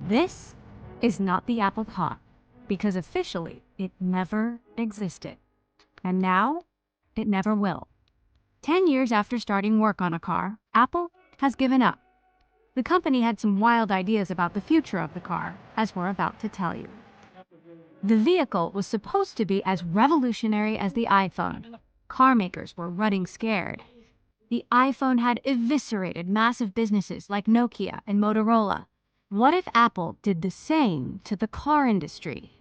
This is not the Apple car, because officially it never existed. And now, it never will. 10 years after starting work on a car, Apple has given up. The company had some wild ideas about the future of the car, as we're about to tell you. The vehicle was supposed to be as revolutionary as the iPhone. Car makers were running scared. The iPhone had eviscerated massive businesses like Nokia and Motorola. What if Apple did the same to the car industry?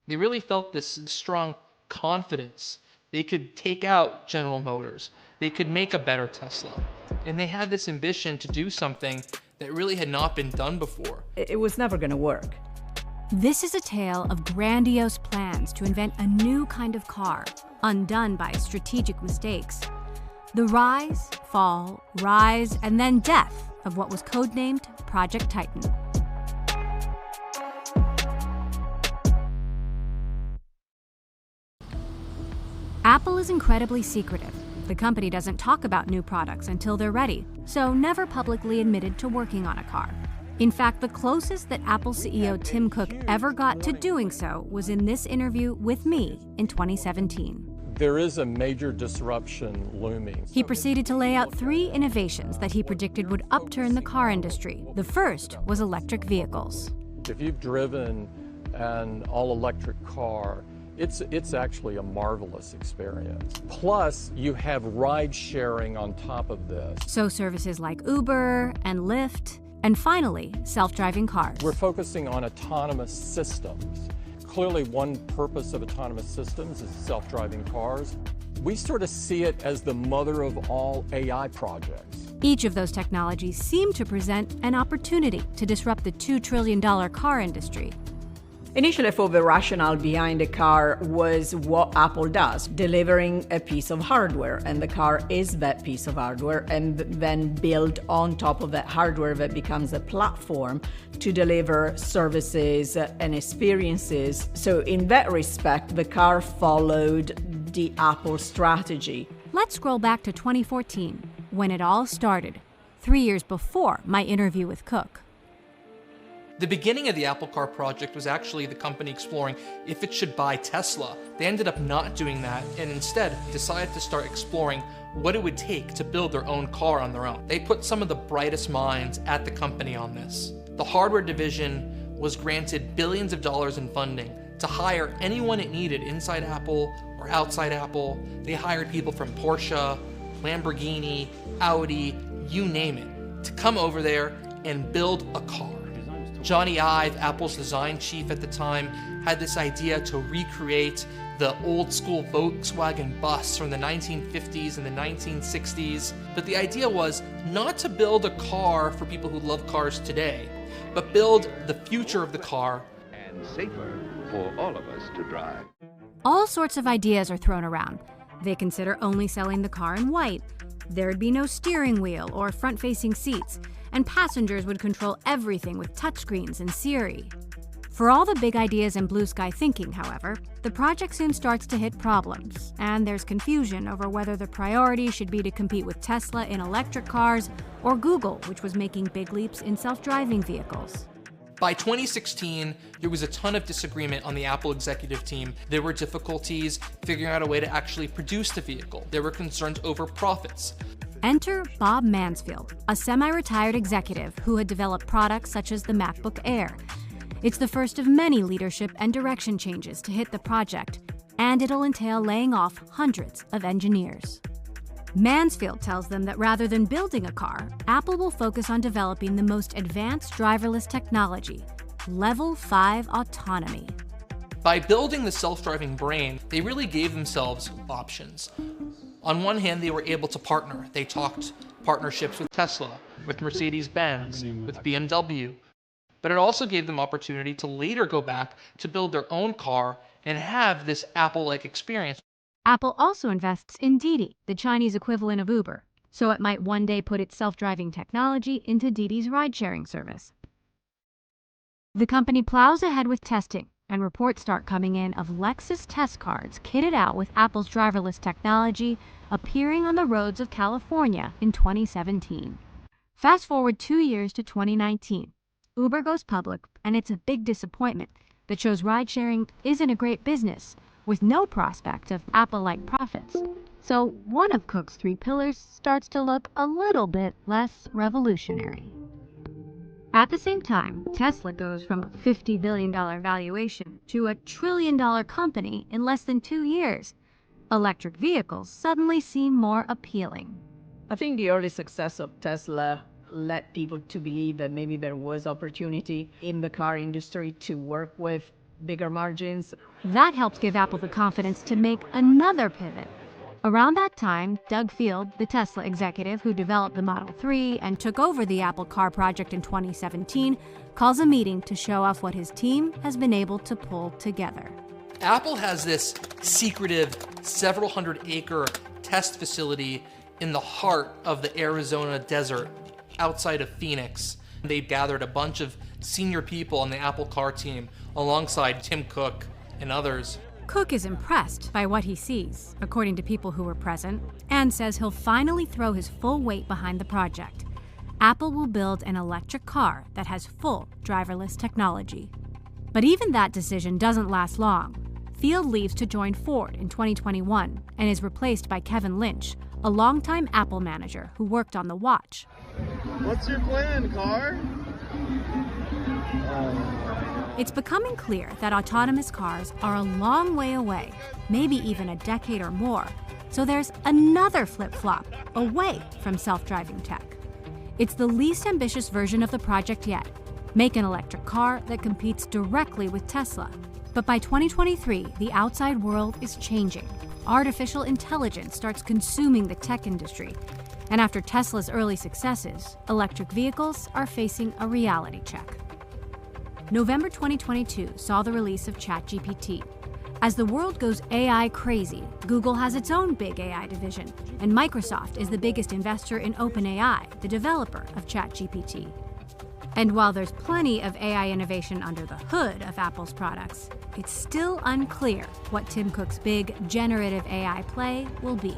They really felt this strong confidence. They could take out General Motors. They could make a better Tesla. And they had this ambition to do something that really had not been done before. It was never going to work. This is a tale of grandiose plans to invent a new kind of car, undone by strategic mistakes. The rise, fall, rise, and then death of what was codenamed Project Titan. Apple is incredibly secretive. The company doesn't talk about new products until they're ready, so never publicly admitted to working on a car. In fact, the closest that Apple CEO Tim Cook ever got to doing so was in this interview with me in 2017. There is a major disruption looming. He proceeded to lay out 3 innovations that he predicted would upturn the car industry. The first was electric vehicles. If you've driven an all-electric car, it's actually a marvelous experience. Plus, you have ride sharing on top of this. So services like Uber and Lyft, and finally, self-driving cars. We're focusing on autonomous systems. Clearly, one purpose of autonomous systems is self-driving cars. We sort of see it as the mother of all AI projects. Each of those technologies seem to present an opportunity to disrupt the $2 trillion car industry. Initially, I thought the rationale behind the car was what Apple does, delivering a piece of hardware, and the car is that piece of hardware, and then build on top of that hardware that becomes a platform to deliver services and experiences. So in that respect, the car followed the Apple strategy. Let's scroll back to 2014, when it all started, 3 years before my interview with Cook. The beginning of the Apple Car project was actually the company exploring if it should buy Tesla. They ended up not doing that and instead decided to start exploring what it would take to build their own car on their own. They put some of the brightest minds at the company on this. The hardware division was granted billions of dollars in funding to hire anyone it needed inside Apple or outside Apple. They hired people from Porsche, Lamborghini, Audi, you name it, to come over there and build a car. Johnny Ive, Apple's design chief at the time, had this idea to recreate the old school Volkswagen bus from the 1950s and the 1960s. But the idea was not to build a car for people who love cars today, but build the future of the car. And safer for all of us to drive. All sorts of ideas are thrown around. They consider only selling the car in white. There'd be no steering wheel or front-facing seats, and passengers would control everything with touchscreens and Siri. For all the big ideas and blue sky thinking, however, the project soon starts to hit problems, and there's confusion over whether the priority should be to compete with Tesla in electric cars or Google, which was making big leaps in self-driving vehicles. By 2016, there was a ton of disagreement on the Apple executive team. There were difficulties figuring out a way to actually produce the vehicle. There were concerns over profits. Enter Bob Mansfield, a semi-retired executive who had developed products such as the MacBook Air. It's the first of many leadership and direction changes to hit the project, and it'll entail laying off hundreds of engineers. Mansfield tells them that rather than building a car, Apple will focus on developing the most advanced driverless technology, Level 5 autonomy. By building the self-driving brain, they really gave themselves options. On one hand, they were able to partner. They talked partnerships with Tesla, with Mercedes-Benz, with BMW. But it also gave them opportunity to later go back to build their own car and have this Apple-like experience. Apple also invests in Didi, the Chinese equivalent of Uber, so it might one day put its self-driving technology into Didi's ride-sharing service. The company plows ahead with testing, and reports start coming in of Lexus test cars kitted out with Apple's driverless technology appearing on the roads of California in 2017. Fast forward 2 years to 2019. Uber goes public, and it's a big disappointment that shows ride-sharing isn't a great business, with no prospect of Apple-like profits. So one of Cook's 3 pillars starts to look a little bit less revolutionary. At the same time, Tesla goes from a $50 billion valuation to a $1 trillion company in less than 2 years. Electric vehicles suddenly seem more appealing. I think the early success of Tesla led people to believe that maybe there was opportunity in the car industry to work with bigger margins. That helps give Apple the confidence to make another pivot. Around that time, Doug Field, the Tesla executive who developed the Model 3 and took over the Apple Car project in 2017, calls a meeting to show off what his team has been able to pull together. Apple has this secretive, several hundred-acre test facility in the heart of the Arizona desert outside of Phoenix. They've gathered a bunch of senior people on the Apple Car team alongside Tim Cook and others. Cook is impressed by what he sees, according to people who were present, and says he'll finally throw his full weight behind the project. Apple will build an electric car that has full driverless technology. But even that decision doesn't last long. Field leaves to join Ford in 2021 and is replaced by Kevin Lynch, a longtime Apple manager who worked on the watch. What's your plan, car? It's becoming clear that autonomous cars are a long way away, maybe even a decade or more. So there's another flip-flop away from self-driving tech. It's the least ambitious version of the project yet. Make an electric car that competes directly with Tesla. But by 2023, the outside world is changing. Artificial intelligence starts consuming the tech industry. And after Tesla's early successes, electric vehicles are facing a reality check. November 2022 saw the release of ChatGPT. As the world goes AI crazy, Google has its own big AI division, and Microsoft is the biggest investor in OpenAI, the developer of ChatGPT. And while there's plenty of AI innovation under the hood of Apple's products, it's still unclear what Tim Cook's big generative AI play will be.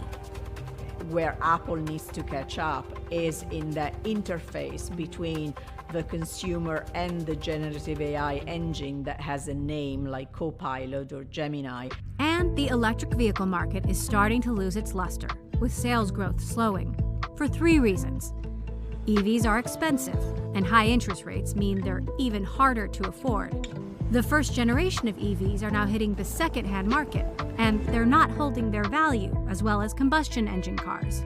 Where Apple needs to catch up is in the interface between the consumer and the generative AI engine that has a name like Copilot or Gemini. And the electric vehicle market is starting to lose its luster, with sales growth slowing, for 3 reasons. EVs are expensive, and high interest rates mean they're even harder to afford. The first generation of EVs are now hitting the second-hand market, and they're not holding their value as well as combustion engine cars.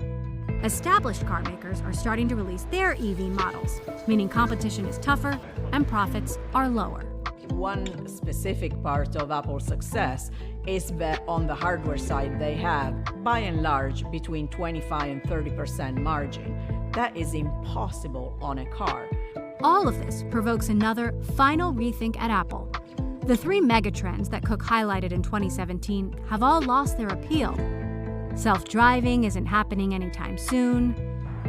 Established car makers are starting to release their EV models, meaning competition is tougher and profits are lower. One specific part of Apple's success is that on the hardware side they have, by and large, between 25 and 30% margin. That is impossible on a car. All of this provokes another final rethink at Apple. The 3 megatrends that Cook highlighted in 2017 have all lost their appeal. Self-driving isn't happening anytime soon,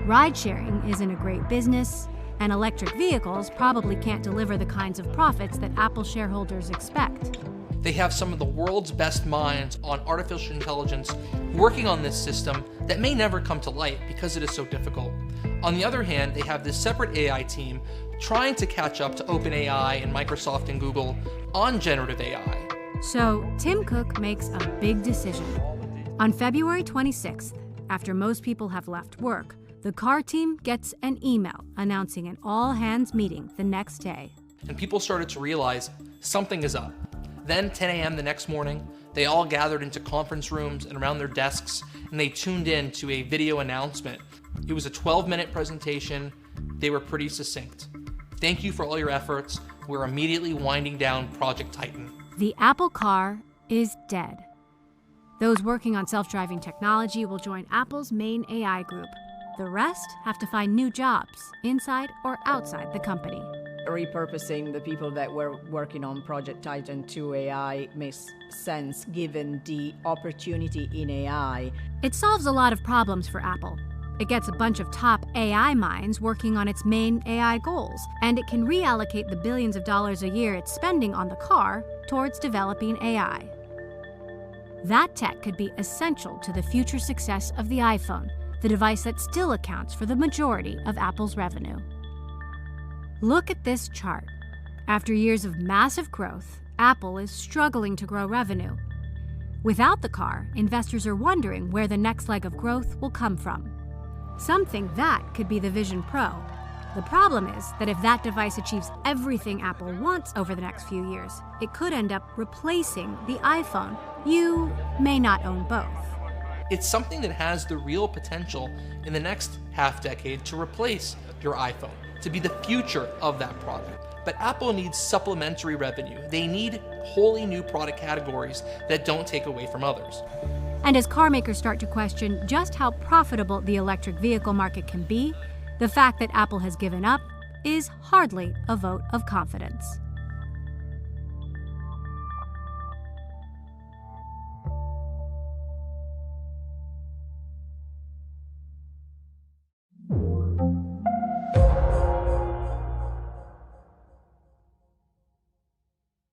ride-sharing isn't a great business, and electric vehicles probably can't deliver the kinds of profits that Apple shareholders expect. They have some of the world's best minds on artificial intelligence working on this system that may never come to light because it is so difficult. On the other hand, they have this separate AI team trying to catch up to OpenAI and Microsoft and Google on generative AI. So Tim Cook makes a big decision. On February 26th, after most people have left work, the car team gets an email announcing an all-hands meeting the next day. And people started to realize something is up. Then 10 a.m. the next morning, they all gathered into conference rooms and around their desks, and they tuned in to a video announcement. It was a 12-minute presentation. They were pretty succinct. Thank you for all your efforts. We're immediately winding down Project Titan. The Apple Car is dead. Those working on self-driving technology will join Apple's main AI group. The rest have to find new jobs, inside or outside the company. Repurposing the people that were working on Project Titan to AI makes sense given the opportunity in AI. It solves a lot of problems for Apple. It gets a bunch of top AI minds working on its main AI goals, and it can reallocate the billions of dollars a year it's spending on the car towards developing AI. That tech could be essential to the future success of the iPhone, the device that still accounts for the majority of Apple's revenue. Look at this chart. After years of massive growth, Apple is struggling to grow revenue. Without the car, investors are wondering where the next leg of growth will come from. Some think that could be the Vision Pro. The problem is that if that device achieves everything Apple wants over the next few years, it could end up replacing the iPhone. You may not own both. It's something that has the real potential in the next half-decade to replace your iPhone, to be the future of that product. But Apple needs supplementary revenue. They need wholly new product categories that don't take away from others. And as car makers start to question just how profitable the electric vehicle market can be, the fact that Apple has given up is hardly a vote of confidence.